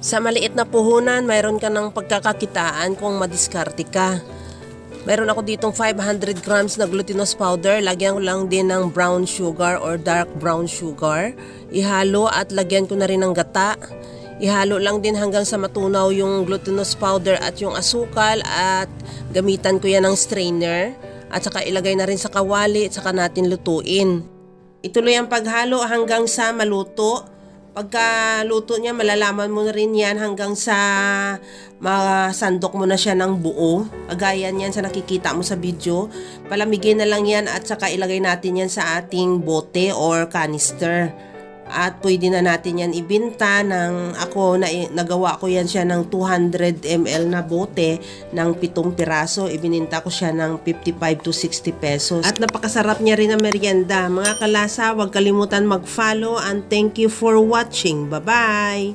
Sa maliit na puhunan, mayroon ka ng pagkakakitaan kung madiskarte ka. Mayroon ako ditong 500 grams na glutinous powder. Lagyan ko lang din ng brown sugar or dark brown sugar. Ihalo at lagyan ko na rin ng gata. Ihalo lang din hanggang sa matunaw yung glutinous powder at yung asukal at gamitan ko yan ng strainer. At saka ilagay na rin sa kawali at saka natin lutuin. Ituloy ang paghalo hanggang sa maluto. Pagka luto niya, malalaman mo na rin yan hanggang sa masandok mo na siya ng buo. Agaya yan sa nakikita mo sa video. Palamigin na lang yan at saka ilagay natin yan sa ating bote or canister. At pwede na natin yan ibinta nagawa ko yan siya ng 200 ml na bote ng 7 piraso. Ibininta ko siya ng 55 to 60 pesos. At napakasarap niya rin ang merienda. Mga kalasa, huwag kalimutan mag-follow and thank you for watching. Bye-bye!